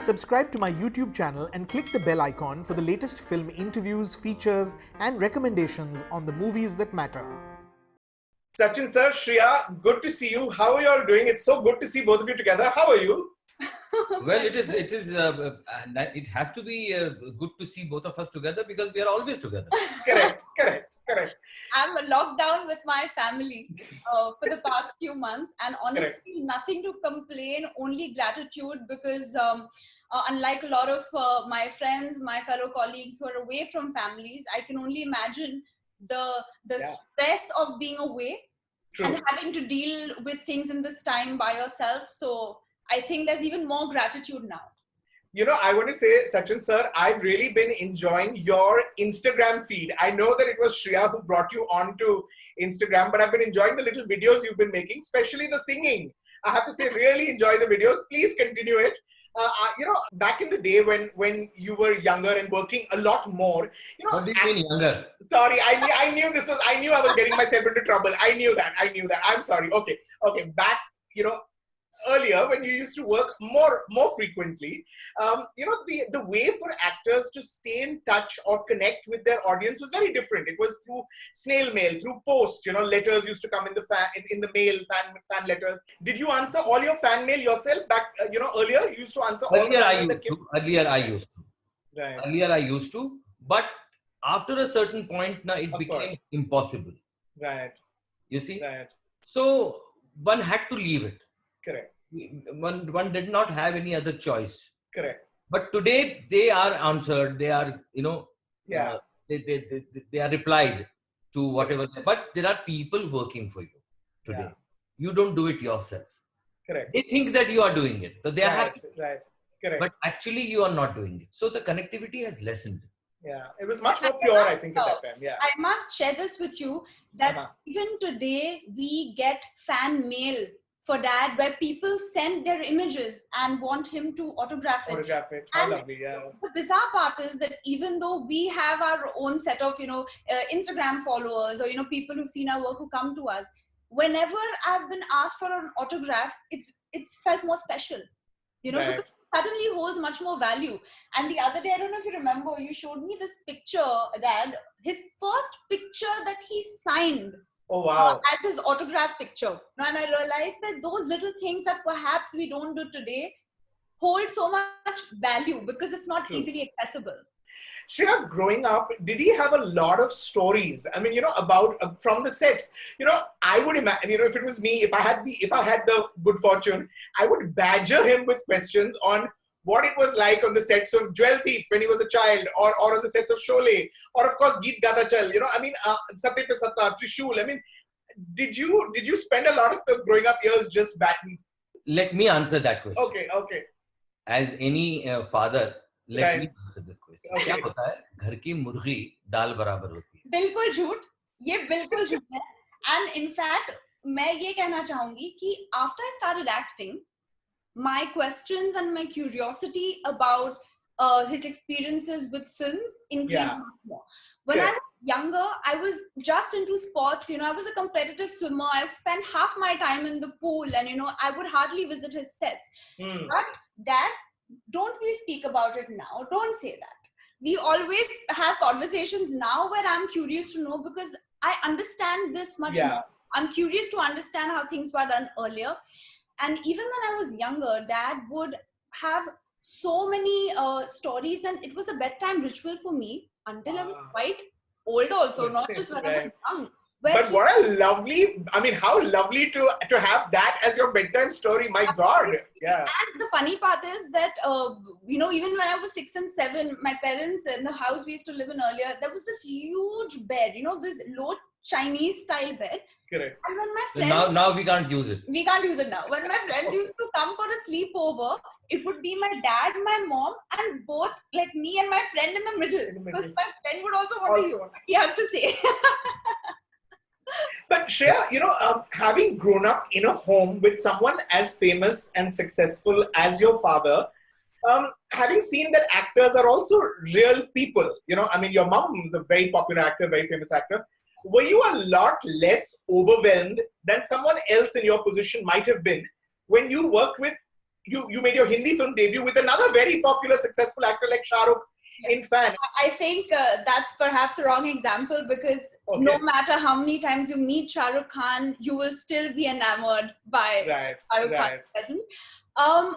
Subscribe to my YouTube channel and click the bell icon for the latest film interviews, features, and recommendations on the movies that matter. Sachin sir, Shriya, good to see you. How are you all doing? It's so good to see both of you together. How are you? Well, it has to be good to see both of us together because we are always together. Correct. I'm locked down with my family for the past few months, and honestly, nothing to complain, only gratitude because unlike a lot of my friends, my fellow colleagues who are away from families, I can only imagine the stress of being away and having to deal with things in this time by yourself. So I think there's even more gratitude now. You know, I want to say, Sachin sir, I've really been enjoying your Instagram feed. I know that it was Shriya who brought you onto Instagram, but I've been enjoying the little videos you've been making, especially the singing. I have to say, really enjoy the videos. Please continue it. You know, back in the day when you were younger and working a lot more, you know. What do you mean younger? Sorry, I knew this was. I knew I was getting myself into trouble. I knew that. I'm sorry. Okay. Back, you know, earlier when you used to work more frequently, you know, the way for actors to stay in touch or connect with their audience was very different. It was through snail mail, through post. You know, letters used to come in the mail, fan letters. Did you answer all your fan mail yourself back? You know, earlier you used to answer all the fan mail. Earlier I used to. Right. Earlier I used to, but after a certain point, now it became impossible. Right. You see. Right. So one had to leave it. Correct. One did not have any other choice. Correct. But today they are answered. They are, you know, they are replied to whatever. But there are people working for you today. Yeah. You don't do it yourself. Correct. They think that you are doing it, so they are happy. Right. Correct. But actually, you are not doing it. So the connectivity has lessened. Yeah, it was much more pure, I think, at that time. Yeah. I must share this with you that even today we get fan mail for Dad where people send their images and want him to autograph it. How lovely, yeah. The bizarre part is that even though we have our own set of, you know, Instagram followers or, you know, people who've seen our work who come to us, whenever I've been asked for an autograph, it's felt more special, you know, because it suddenly holds much more value. And the other day, I don't know if you remember, you showed me this picture, Dad, his first picture that he signed. Oh, wow. As his autograph picture. And I realized that those little things that perhaps we don't do today hold so much value because it's not easily accessible. Shriya, growing up, did he have a lot of stories? I mean, you know, about from the sets. You know, I would imagine, you know, if it was me, if I had the good fortune, I would badger him with questions on what it was like on the sets of Jewel Thief when he was a child, or on the sets of Sholay, or of course Geet Gata Chal. You know, I mean, Satya Pe Satta, Trishul. I mean, did you spend a lot of the growing up years just battling? Let me answer that question. Okay. As any father, let me answer this question. Okay. क्या होता है? घर की मुर्गी दाल बराबर होती है. बिल्कुल झूठ. ये बिल्कुल झूठ है. And in fact, मैं ये कहना चाहूँगी कि after I started acting, my questions and my curiosity about his experiences with films increased much more. When I was younger, I was just into sports. You know, I was a competitive swimmer. I've spent half my time in the pool, and you know, I would hardly visit his sets. But Dad, don't we speak about it now? Don't say that. We always have conversations now where I'm curious to know because I understand this much more. I'm curious to understand how things were done earlier. And even when I was younger, Dad would have so many stories, and it was a bedtime ritual for me until I was quite old also, not just when I was young. But what a lovely, I mean, how lovely to have that as your bedtime story. My God. Yeah. And the funny part is that, you know, even when I was 6 and 7, my parents in the house we used to live in earlier, there was this huge bed, you know, this low Chinese style bed. Correct. And when my friends... Now we can't use it. We can't use it now. When my friends used to come for a sleepover, it would be my dad, my mom, and both, like me and my friend in the middle. Because my friend would also want to hear what he has to say. But Shriya, you know, having grown up in a home with someone as famous and successful as your father, having seen that actors are also real people, you know, I mean, your mom is a very popular actor, very famous actor. Were you a lot less overwhelmed than someone else in your position might have been when you worked with you made your Hindi film debut with another very popular, successful actor like Shah Rukh in Fan. I think that's perhaps a wrong example because no matter how many times you meet Shah Rukh Khan, you will still be enamored by Shah Rukh Khan's presence.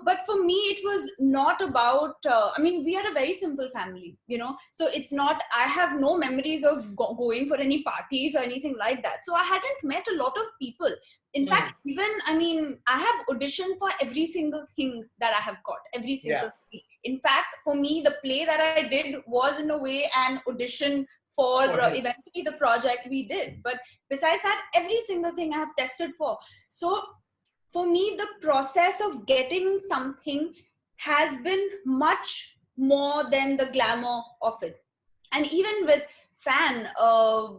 But for me, it was not about, I mean, we are a very simple family, you know, so it's not, I have no memories of going for any parties or anything like that. So I hadn't met a lot of people. In fact, even, I mean, I have auditioned for every single thing that I have got, every single thing. In fact, for me, the play that I did was in a way an audition for eventually the project we did. But besides that, every single thing I have tested for. So for me, the process of getting something has been much more than the glamour of it. And even with Fan, I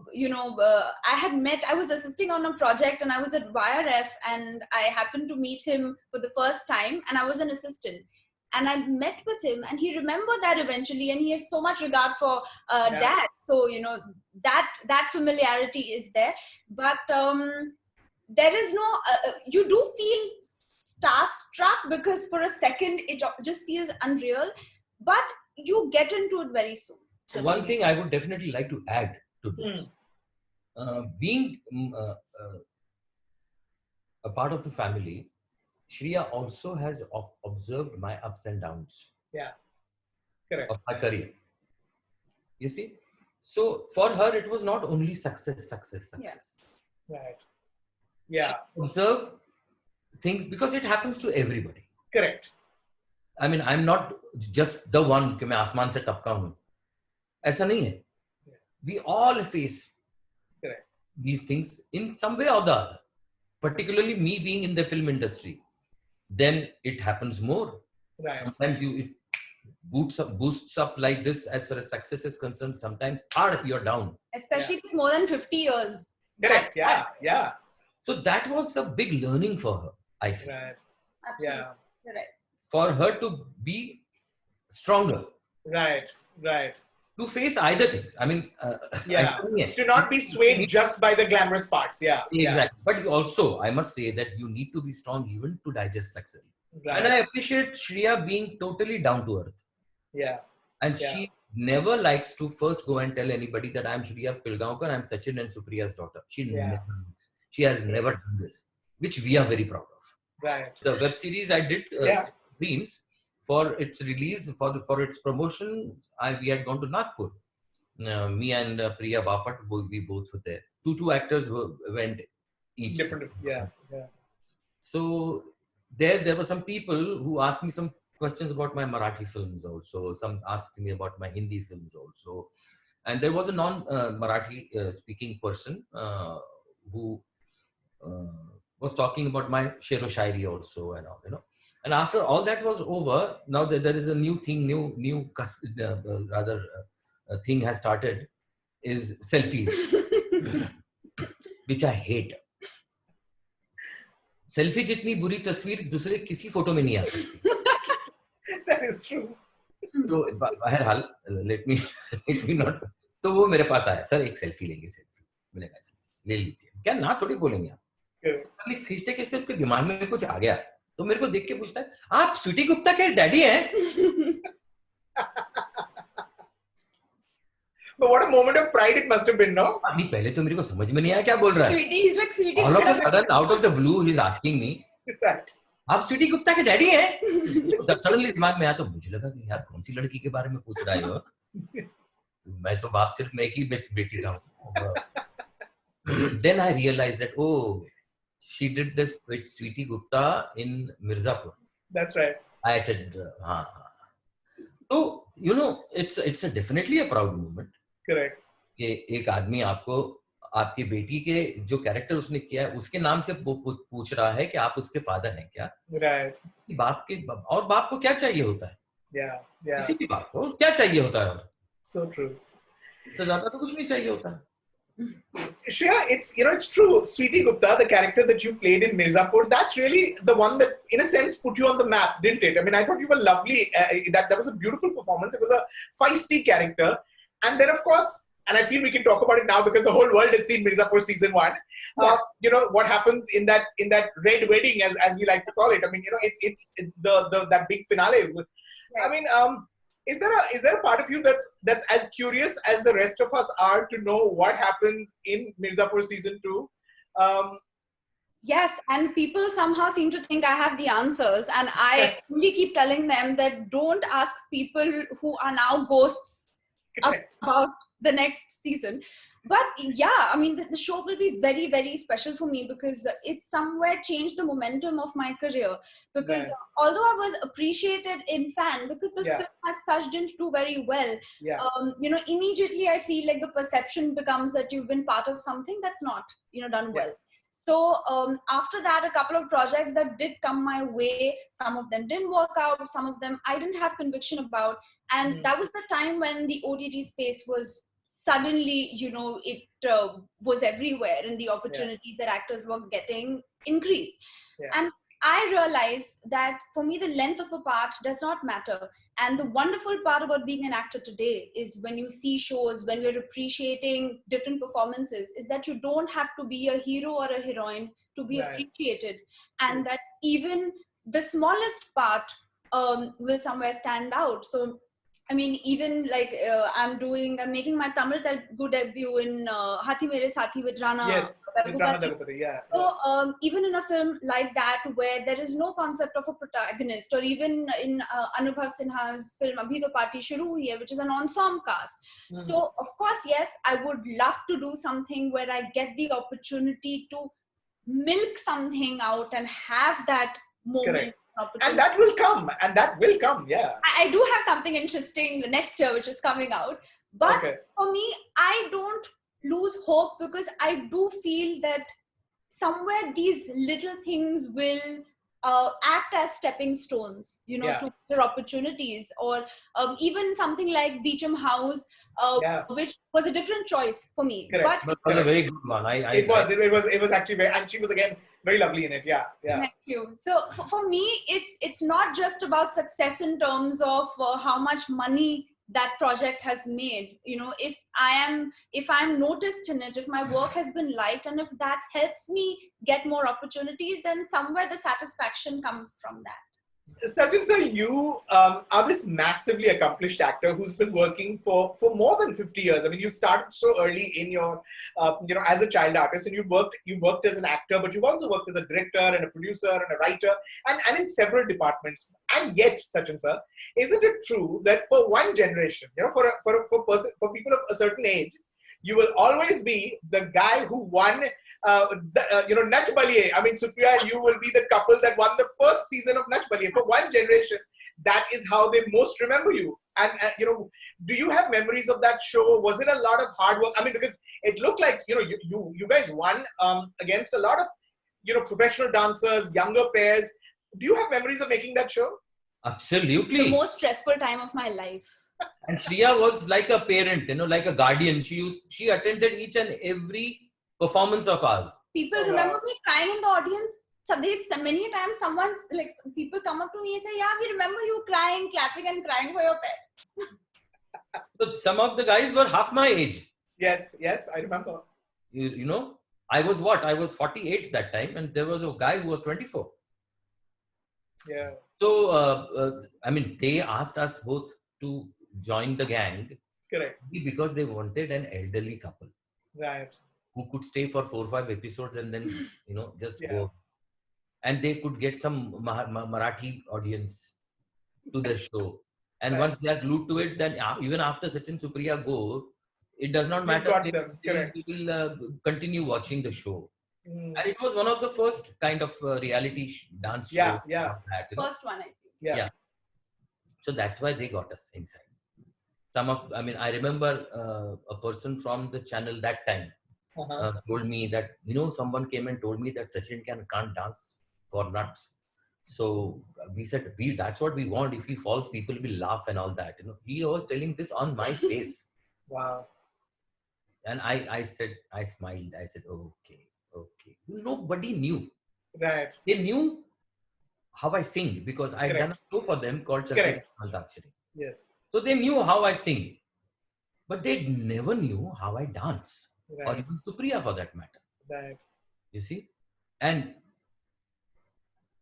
was assisting on a project and I was at YRF and I happened to meet him for the first time and I was an assistant. And I met with him and he remembered that eventually and he has so much regard for Dad. So, you know, that familiarity is there. But there is no, you do feel starstruck because for a second it just feels unreal, but you get into it very soon. One thing I would definitely like to add to this, being a part of the family, Shriya also has observed my ups and downs. Yeah, correct. Of my career. You see, so for her it was not only success. Yeah. Right. Yeah. She observed things because it happens to everybody. Correct. I mean, I'm not just the one कि मैं आसमान से टपका हूँ. ऐसा नहीं है. We all face these things in some way or the other. Particularly me being in the film industry, then it happens more. Right. Sometimes it boosts up like this as far as success is concerned. Sometimes you're down. Especially if it's more than 50 years. Correct. Yeah. So that was a big learning for her, I feel. Right. Absolutely. Yeah. Right. For her to be stronger. Right. To face either things. I mean, to not be swayed just by the glamorous parts. Yeah. Exactly. But also, I must say that you need to be strong even to digest success. Right. And I appreciate Shriya being totally down to earth. Yeah. And she never likes to first go and tell anybody that I'm Shriya Pilgaonkar, I'm Sachin and Supriya's daughter. She has never done this, which we are very proud of. Right. The web series I did, Dreams, for its release, for its promotion, we had gone to Nagpur. Me and Priya Bapat, we both were there. Two actors went each. Different. Yeah. So there were some people who asked me some questions about my Marathi films also. Some asked me about my Hindi films also. And there was a non-Marathi speaking person who was talking about my Sher o Shairi also and all, you know. And after all that was over, now there is a new thing, thing has started, is selfies, which I hate. Selfie जितनी बुरी तस्वीर दूसरे किसी photo में नहीं आ सकती. That is true. तो बहरहाल let me not. तो वो मेरे पास आया, सर एक सेल्फी लेंगे. मैंने कहा ले लीजिए. क्या ना थोड़ी बोलेंगे आप. खींचते उसके दिमाग में कुछ आ गया. तो मेरे को देख के पूछता है, आप स्वीटी गुप्ता के डैडी हैं? But what a moment of pride it must have been, no? अभी पहले तो मेरे को समझ में नहीं आया क्या बोल रहा है. Sweetie, he's like Sweetie. All of a sudden, out of the blue, he's asking me, right. आप स्वीटी गुप्ता के डैडी हैं? Suddenly दिमाग में आया तो मुझे लगा कि यार कौन सी लड़की के बारे में पूछ रहा है वो. मैं तो बाप सिर्फ मैं एक ही बेटी का हूँ. Then I realized that she did this with Sweetie Gupta in Mirzapur. That's right. I said, So, you know, it's definitely a proud moment. Correct. कि एक आदमी आपको आपकी बेटी के जो कैरेक्टर उसने किया है उसके नाम से पूछ रहा है कि आप उसके फादर हैं क्या? Right. बाप को क्या चाहिए होता है? Yeah. किसी भी बाप को क्या चाहिए होता है? So true. इससे ज्यादा तो कुछ नहीं चाहिए होता है. Shriya, it's true. Sweetie Gupta, the character that you played in Mirzapur, that's really the one that, in a sense, put you on the map, didn't it? I mean, I thought you were lovely. That was a beautiful performance. It was a feisty character. And then, of course, and I feel we can talk about it now because the whole world has seen Mirzapur season 1. You know what happens in that red wedding, as we like to call it. I mean, you know, it's the that big finale. I mean, is there a part of you that's as curious as the rest of us are to know what happens in Mirzapur season 2? Yes, and people somehow seem to think I have the answers, and I really keep telling them that don't ask people who are now ghosts about the next season. But yeah, I mean, the show will be very, very special for me because it's somewhere changed the momentum of my career. Because although I was appreciated in fan, because the film as such didn't do very well, you know, immediately I feel like the perception becomes that you've been part of something that's not, you know, done well. So after that, a couple of projects that did come my way, some of them didn't work out, some of them I didn't have conviction about. And that was the time when the OTT space was suddenly, you know, it was everywhere and the opportunities that actors were getting increased. And I realized that for me, the length of a part does not matter. And the wonderful part about being an actor today is when you see shows, when we're appreciating different performances, is that you don't have to be a hero or a heroine to be appreciated. And that even the smallest part will somewhere stand out. So I mean, even like I'm making my Tamil Telugu debut in Hathi Mere Sathi with Rana. Yes, with Rana Dagapati, So even in a film like that, where there is no concept of a protagonist, or even in Anubhav Sinha's film Abhi To Party Shuru Hui Hai, which is an ensemble cast. So of course, yes, I would love to do something where I get the opportunity to milk something out and have that moment. And that will come, I do have something interesting next year which is coming out, but for me, I don't lose hope because I do feel that somewhere these little things will act as stepping stones, you know, to other opportunities, or even something like Beecham House, which was a different choice for me. But it was a very good one. It was actually very, and she was again very lovely in it. Thank you. So for me, it's not just about success in terms of how much money that project has made. You know, if I'm noticed in it, if my work has been liked, and if that helps me get more opportunities, then somewhere the satisfaction comes from that. Sachin sir, you are this massively accomplished actor who's been working for more than 50 years. I mean, you started so early in your, you know, as a child artist, and you worked as an actor, but you've also worked as a director and a producer and a writer, and in several departments. And yet, Sachin sir, isn't it true that for one generation, you know, for people of a certain age, you will always be the guy who won you know, Nach Baliye. I mean, Supriya, you will be the couple that won the first season of Nach Baliye. For one generation, that is how they most remember you. And you know, do you have memories of that show? Was it a lot of hard work? I mean, because it looked like, you know, you guys won against a lot of, you know, professional dancers, younger pairs. Do you have memories of making that show? Absolutely. The most stressful time of my life. And Shriya was like a parent, you know, like a guardian. She attended each and every performance of ours. People remember me crying in the audience. So many times people come up to me and say, yeah, we remember you crying, clapping and crying for your pet. So some of the guys were half my age. Yes, I remember. You know, I was 48 that time, and there was a guy who was 24. Yeah. So, I mean, they asked us both to join the gang. Correct. Because they wanted an elderly couple. Right. Who could stay for 4 or 5 episodes and then, you know, just go. And they could get some Marathi audience to the show. And once they are glued to it, then even after Sachin Supriya go, it does not matter. They will continue watching the show. And it was one of the first kind of reality dance shows. First one, I think. Yeah. So that's why they got us inside. I remember a person from the channel that time told me that, you know, someone came and told me that Sachin can't dance for nuts. So we said, that's what we want. If he falls, people will laugh and all that. You know, he was telling this on my face. Wow. And I said, I smiled. I said, okay. Nobody knew. Right. They knew how I sing because I'd done a show for them called Chalke Antakshari. Yes. So they knew how I sing. but they never knew how I dance, or Right. even Supriya for that matter. Right. You see? And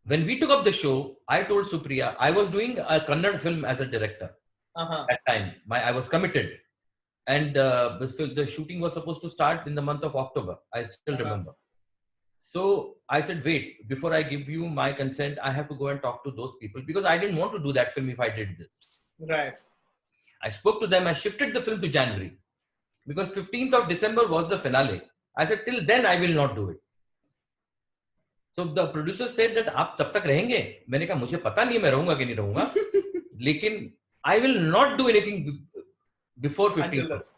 when we took up the show, I told Supriya, I was doing a Kannada film as a director Uh-huh. at that time. I was committed. And the shooting was supposed to start in the month of October. I still remember. So I said, wait, before I give you my consent, I have to go and talk to those people because I didn't want to do that film if I did this. Right. I spoke to them. I shifted the film to January because 15th of December was the finale. I said, till then, I will not do it. So the producer said that आप तब तक रहेंगे? मैंने कहा मुझे पता नहीं मैं रहूंगा कि नहीं रहूंगा, लेकिन I will not do anything before 15th.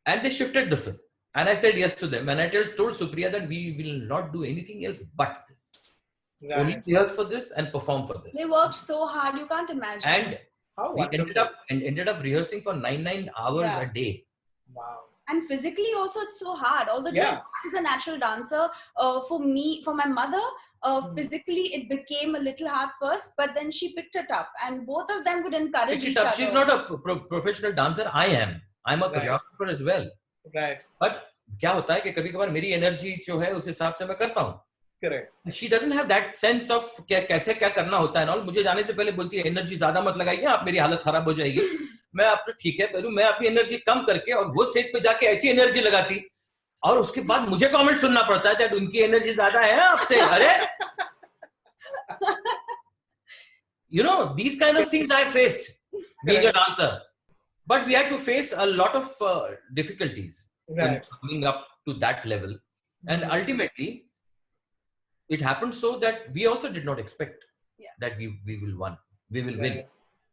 And they shifted the film. And I said yes to them. And I told Supriya that we will not do anything else but this. Right. Only rehearse for this and perform for this. They worked so hard, you can't imagine. And How we wonderful. ended up rehearsing for 9 hours Yeah. a day. Wow. And physically also it's so hard. Although Yeah. as a natural dancer, for my mother, physically it became a little hard first, but then she picked it up, and both of them would encourage Pick it each up. other. She's not a professional dancer. I am. I'm a Right. choreographer as well. Right. But क्या होता है कि कभी-कभार मेरी energy जो है उस हिसाब से मैं करता हूँ. Correct. She doesn't have that sense of कैसे क्या करना होता है. मुझे जाने से पहले बोलती है एनर्जी ज्यादा मत लगाइए, आप मेरी हालत खराब हो जाएगी. मैं आपने ठीक है पहलू मैं अपनी एनर्जी कम करके और वो स्टेज पे जाके ऐसी एनर्जी लगाती और उसके बाद मुझे कमेंट सुनना पड़ता है कि उनकी एनर्जी ज्यादा है आपसे. अरे these kind of things I faced being a dancer, but we had to face a lot of difficulties in coming up to that level, and ultimately it happened so that we also did not expect that we will win,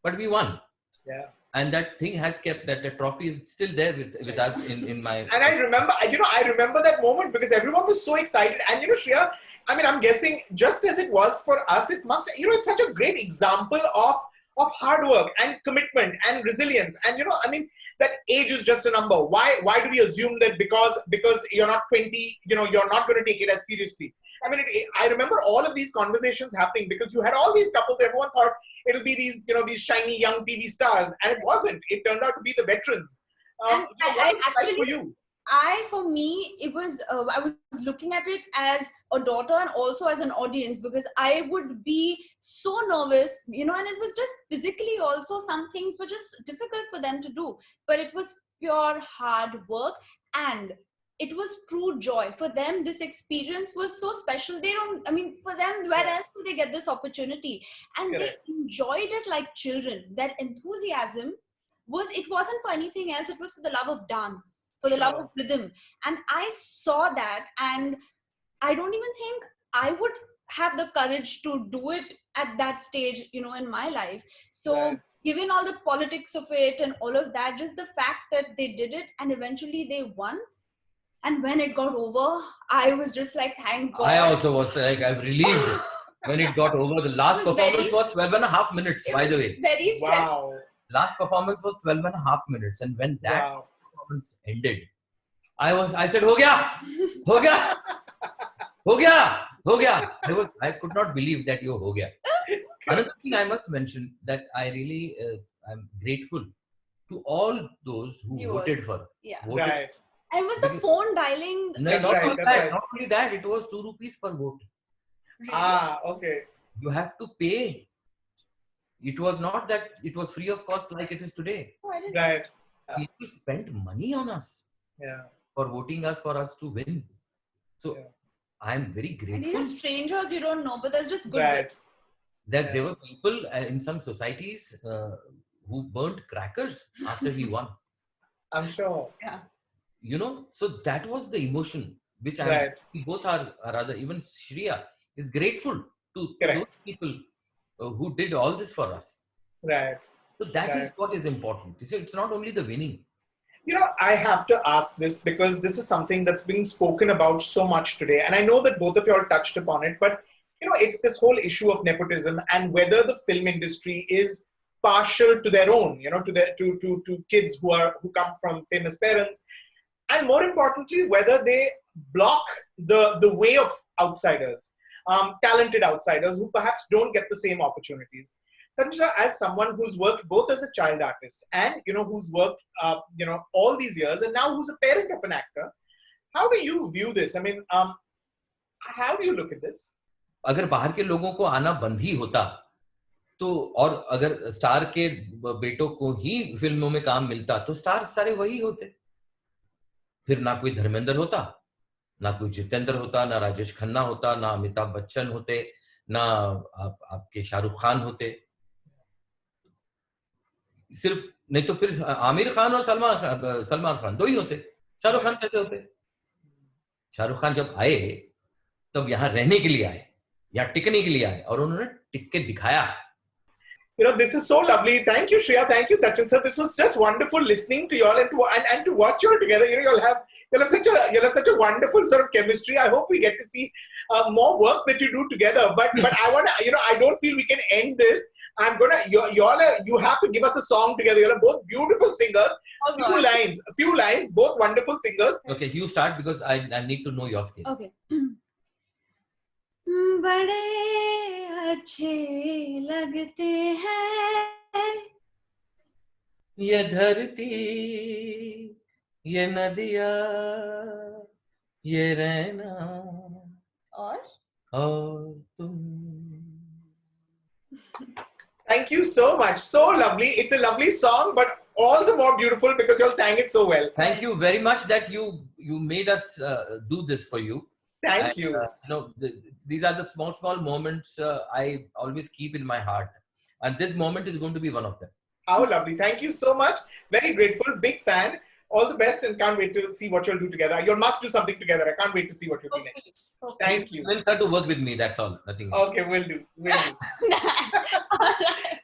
but we won. Yeah. And that thing has kept that the trophy is still there with us in my. And I remember that moment because everyone was so excited. And Shriya, I mean, I'm guessing just as it was for us, it must, it's such a great example of hard work and commitment and resilience. And I mean, that age is just a number. Why do we assume that because you're not 20, you're not going to take it as seriously? I mean, I remember all of these conversations happening because you had all these couples. Everyone thought it'll be these, these shiny young TV stars, and it wasn't. It turned out to be the veterans. And what was it like for you? For me, it was, I was looking at it as a daughter and also as an audience because I would be so nervous, and it was just physically also some things were just difficult for them to do. But it was pure hard work and it was true joy. For them, this experience was so special. For them, where else would they get this opportunity? And they enjoyed it like children. That enthusiasm it wasn't for anything else. It was for the love of dance, for the love of rhythm. And I saw that, and I don't even think I would have the courage to do it at that stage, in my life. So given all the politics of it and all of that, just the fact that they did it and eventually they won. And when it got over, I was just like, thank God. I also was like, I'm relieved when it got over. The last performance was 12 and a half minutes, by the way. Very stressful. Wow. Last performance was 12 and a half minutes. And when that performance ended, I said, ho gaya. I could not believe that ho gaya. Another thing I must mention that I really, I'm grateful to all those who voted for. Yeah. Right. And was the phone dialing? No, not only that, it was 2 rupees per vote. Really? Okay. You have to pay. It was not that it was free of cost like it is today. Oh, I didn't Right. People spent money on us for voting us for us to win. So I'm very And grateful these are strangers you don't know, but there's just good. Right. that there were people in some societies who burnt crackers after we won. I'm sure. Yeah. So that was the emotion which we both are rather, even Shriya is grateful to those people who did all this for us. Right. So that is what is important. You see, it's not only the winning. I have to ask this because this is something that's being spoken about so much today. And I know that both of you all touched upon it, but it's this whole issue of nepotism and whether the film industry is partial to their own, to kids who come from famous parents. And more importantly, whether they block the way of outsiders, talented outsiders who perhaps don't get the same opportunities. Sanjay, as someone who's worked both as a child artist and who's worked all these years, and now who's a parent of an actor, how do you view this? I mean, how do you look at this? अगर बाहर के लोगों को आना बंद ही होता तो, और अगर स्टार के बेटों को ही फिल्मों में काम मिलता तो स्टार सारे वही होते, फिर ना कोई धर्मेंद्र होता, ना कोई जितेंद्र होता, ना राजेश खन्ना होता, ना अमिताभ बच्चन होते, ना आपके शाहरुख खान होते, सिर्फ नहीं तो फिर आमिर खान और सलमान खान दो ही होते, शाहरुख खान कैसे होते? शाहरुख खान जब आए तब यहाँ रहने के लिए आए, यहाँ टिकने के लिए आए, और उन्होंने टिक के दिखाया. This is so lovely. Thank you, Shriya. Thank you, Sachin sir. This was just wonderful listening to you all and to watch you all together. You'll have such a wonderful sort of chemistry. I hope we get to see more work that you do together. But I want to, I don't feel we can end this. I'm gonna you have to give us a song together. You're both beautiful singers. A few lines, both wonderful singers. Okay, you start because I need to know your skill. Okay. बड़े अच्छे लगते हैं ये धरती, ये नदिया, ये रहना, और तुम. Thank you so much. So lovely. It's a lovely song, but all the more beautiful because you all sang it so well. Thank you very much that you made us do this for you. Thank you. These are the small moments I always keep in my heart, and this moment is going to be one of them. How lovely. Thank you so much. Very grateful. Big fan. All the best, and can't wait to see what you'll do together. You must do something together. I can't wait to see what you'll do next. Thank you. Then start to work with me. That's all. Nothing else. Okay, will do. Will do. All right.